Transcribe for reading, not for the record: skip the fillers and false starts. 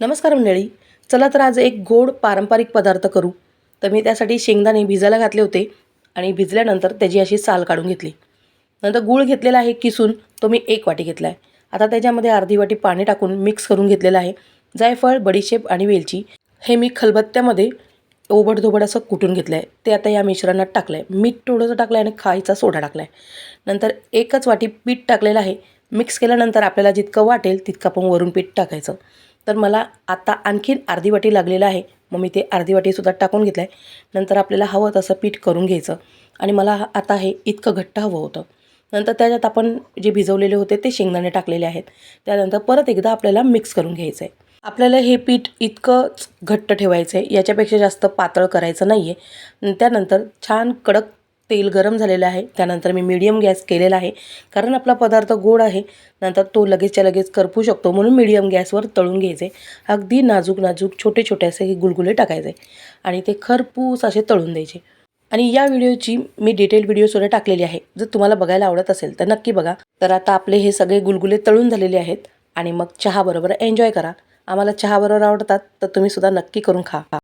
नमस्कार मंडळी. चला तर आज एक गोड पारंपरिक पदार्थ करू. तर मी त्यासाठी शेंगदाणे भिजायला घातले होते आणि भिजल्यानंतर त्याची अशी साल काढून घेतली. नंतर गूळ घेतलेला आहे किसून, तो मी 1 वाटी घेतला आहे. आता त्याच्यामध्ये अर्धी वाटी पाणी टाकून मिक्स करून घेतलेलं आहे. जायफळ, बडीशेप आणि वेलची हे मी खलबत्त्यामध्ये ओबडधोबड असं कुटून घेतलं आहे. ते आता या मिश्रणात टाकलं आहे. मीठ थोडंसं टाकलं आहे आणि खायचा सोडा टाकला आहे. नंतर 1च वाटी पीठ टाकलेलं आहे. मिक्स केल्यानंतर आपल्याला जितकं वाटेल तितकं आपण वरून पीठ टाकायचं. तर मला आता आणखीन अर्धी वाटी लागलेलं आहे. मग मी ते अर्धी वाटीसुद्धा टाकून घेतलं आहे. नंतर आपल्याला हवं तसं पीठ करून घ्यायचं आणि मला आता हे इतकं घट्ट हवं होतं. नंतर त्याच्यात आपण जे भिजवलेले होते ते शेंगदाणे टाकलेले आहेत. त्यानंतर परत एकदा आपल्याला मिक्स करून घ्यायचं आहे. आपल्याला हे पीठ इतकंच घट्ट ठेवायचं आहे, याच्यापेक्षा जास्त पातळ करायचं नाही आहे. त्यानंतर छान कडक तेल गरम झालेलं आहे. त्यानंतर मी मीडियम गॅस केलेला आहे, कारण आपला पदार्थ गोड आहे. नंतर तो लगेचच्या लगेच करपू शकतो, म्हणून मीडियम गॅसवर तळून घ्यायचे. अगदी नाजूक नाजूक छोटे छोटे असे गुलगुले टाकायचे आणि ते खरपूस असे तळून द्यायचे. आणि या व्हिडिओची मी डिटेल व्हिडिओसुद्धा टाकलेली आहे. जर तुम्हाला बघायला आवडत असेल तर नक्की बघा. तर आता आपले हे सगळे गुलगुले तळून झालेले आहेत आणि मग चहाबरोबर एन्जॉय करा. आम्हाला चहाबरोबर आवडतात, तर तुम्हीसुद्धा नक्की करून खा.